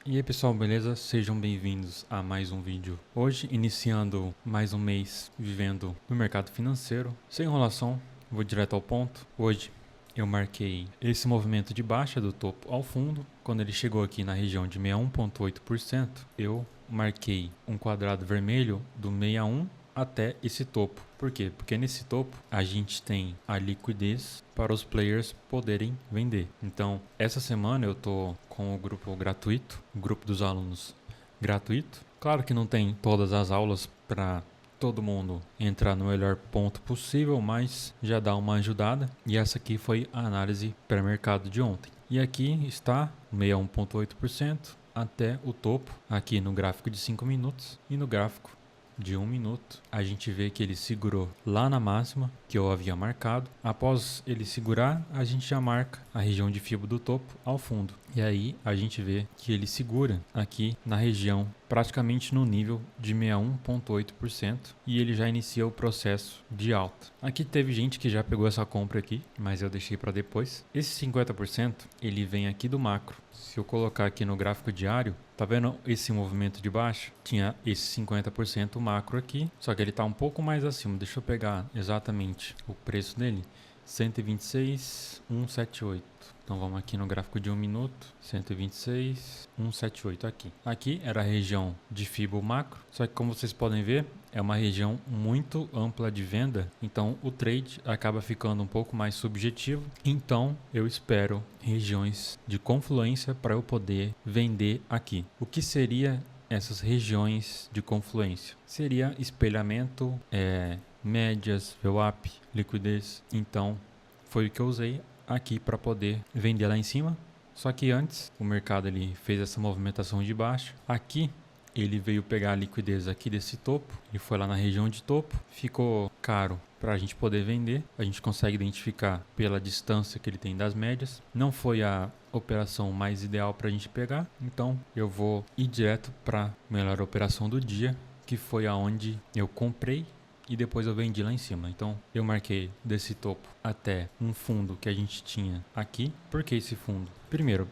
E aí pessoal, beleza? Sejam bem-vindos a mais um vídeo. Hoje, iniciando mais um mês vivendo no mercado financeiro. Sem enrolação, vou direto ao ponto. Hoje eu marquei esse movimento de baixa do topo ao fundo. Quando ele chegou aqui na região de 61,8%, eu marquei um quadrado vermelho do 61 até esse topo. Por quê? Porque nesse topo a gente tem a liquidez para os players poderem vender. Então, essa semana eu tô com o grupo gratuito, o grupo dos alunos gratuito. Claro que não tem todas as aulas para todo mundo entrar no melhor ponto possível, mas já dá uma ajudada. E essa aqui foi a análise pré-mercado de ontem. E aqui está 61,8% até o topo, aqui no gráfico de 5 minutos e no gráfico de 1 minuto, a gente vê que ele segurou lá na máxima que eu havia marcado. Após ele segurar, a gente já marca a região de FIBO do topo ao fundo. E aí a gente vê que ele segura aqui na região praticamente no nível de 61,8% e ele já inicia o processo de alta. Aqui teve gente que já pegou essa compra aqui, mas eu deixei para depois. Esse 50% ele vem aqui do macro. Se eu colocar aqui no gráfico diário, tá vendo esse movimento de baixa? Tinha esse 50% macro aqui, só que ele tá um pouco mais acima. Deixa eu pegar exatamente o preço dele. 126,178. Então vamos aqui no gráfico de 1 minuto, 126,178 aqui. Aqui era a região de FIBO macro, só que como vocês podem ver, é uma região muito ampla de venda, então o trade acaba ficando um pouco mais subjetivo. Então eu espero regiões de confluência para eu poder vender aqui. O que seria essas regiões de confluência? Seria espelhamento, médias, VWAP, liquidez. Então foi o que eu usei aqui para poder vender lá em cima. Só que antes o mercado ele fez essa movimentação de baixa. Aqui ele veio pegar a liquidez aqui desse topo, ele foi lá na região de topo, ficou caro para a gente poder vender. A gente consegue identificar pela distância que ele tem das médias. Não foi a operação mais ideal para a gente pegar, então eu vou ir direto para a melhor operação do dia, que foi aonde eu comprei e depois eu vendi lá em cima. Então eu marquei desse topo até um fundo que a gente tinha aqui. Por que esse fundo? Primeiro,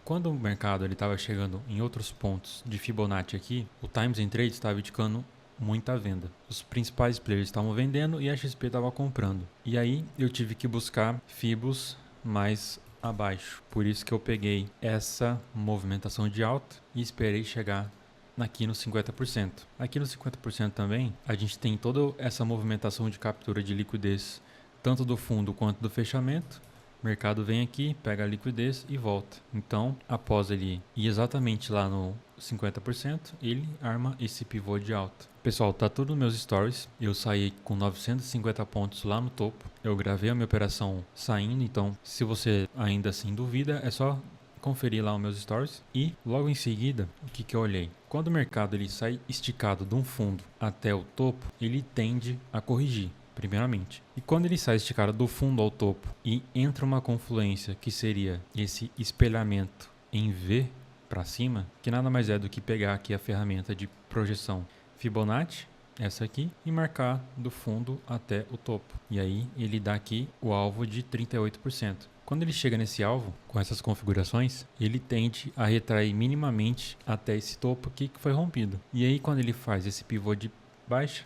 quando o mercado estava chegando em outros pontos de Fibonacci aqui, o Times and Trade estava indicando muita venda. Os principais players estavam vendendo e a XP estava comprando. E aí eu tive que buscar Fibos mais abaixo. Por isso que eu peguei essa movimentação de alta e esperei chegar aqui no 50%. Aqui no 50% também, a gente tem toda essa movimentação de captura de liquidez, tanto do fundo quanto do fechamento. O mercado vem aqui, pega a liquidez e volta. Então, após ele ir exatamente lá no 50%, ele arma esse pivô de alta. Pessoal, tá tudo nos meus stories. Eu saí com 950 pontos lá no topo. Eu gravei a minha operação saindo, então se você ainda assim duvida, é só conferir lá os meus stories. E logo em seguida, o que eu olhei? Quando o mercado ele sai esticado de um fundo até o topo, ele tende a corrigir, primeiramente. E quando ele sai esticado do fundo ao topo e entra uma confluência que seria esse espelhamento em V para cima, que nada mais é do que pegar aqui a ferramenta de projeção Fibonacci, essa aqui, e marcar do fundo até o topo. E aí ele dá aqui o alvo de 38%. Quando ele chega nesse alvo, com essas configurações, ele tende a retrair minimamente até esse topo aqui que foi rompido. E aí quando ele faz esse pivô de baixa,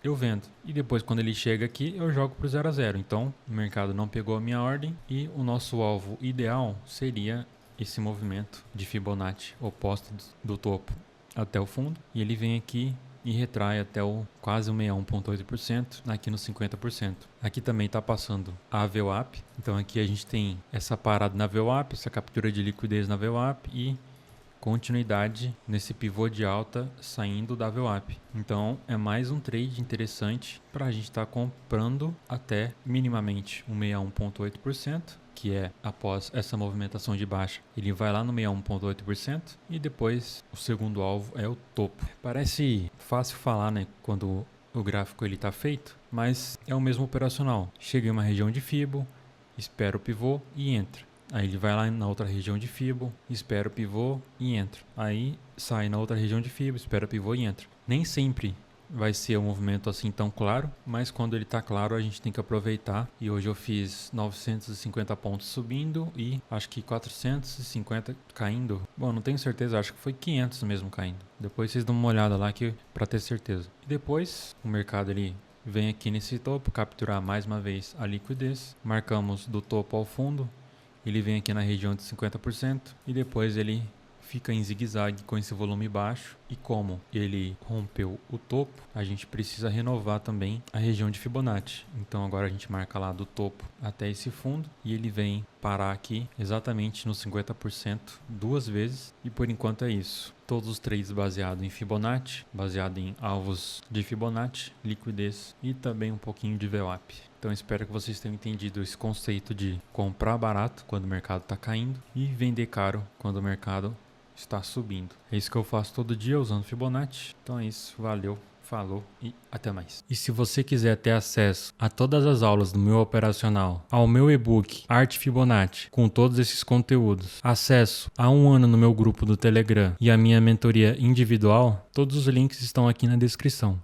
eu vendo. E depois quando ele chega aqui, eu jogo para o 0 a 0. Então o mercado não pegou a minha ordem e o nosso alvo ideal seria esse movimento de Fibonacci oposto do topo até o fundo. E ele vem aqui e retrai até o quase o 61,8% aqui no 50%. Aqui também está passando a VWAP, então aqui a gente tem essa parada na VWAP, essa captura de liquidez na VWAP e continuidade nesse pivô de alta saindo da VWAP. Então é mais um trade interessante para a gente estar comprando até minimamente um 61,8%, que é após essa movimentação de baixa, ele vai lá no 61,8% e depois o segundo alvo é o topo. Parece fácil falar, né, quando o gráfico ele está feito, mas é o mesmo operacional. Chega em uma região de Fibo, espera o pivô e entra. Aí ele vai lá na outra região de Fibo, espera o pivô e entra. Aí sai na outra região de Fibo, espera o pivô e entra. Nem sempre vai ser um movimento assim tão claro, mas quando ele tá claro a gente tem que aproveitar. E hoje eu fiz 950 pontos subindo e acho que 450 caindo. Bom, não tenho certeza, acho que foi 500 mesmo caindo. Depois vocês dão uma olhada lá que para ter certeza. E depois o mercado ele vem aqui nesse topo, capturar mais uma vez a liquidez. Marcamos do topo ao fundo. Ele vem aqui na região de 50% e depois ele fica em zigue-zague com esse volume baixo. E como ele rompeu o topo, a gente precisa renovar também a região de Fibonacci. Então agora a gente marca lá do topo até esse fundo e ele vem parar aqui exatamente nos 50% duas vezes. E por enquanto é isso. Todos os trades baseados em Fibonacci, baseado em alvos de Fibonacci, liquidez e também um pouquinho de VWAP. Então espero que vocês tenham entendido esse conceito de comprar barato quando o mercado está caindo e vender caro quando o mercado está subindo. É isso que eu faço todo dia usando Fibonacci. Então é isso, valeu, falou e até mais. E se você quiser ter acesso a todas as aulas do meu operacional, ao meu e-book Arte Fibonacci, com todos esses conteúdos, acesso a 1 ano no meu grupo do Telegram e a minha mentoria individual, todos os links estão aqui na descrição.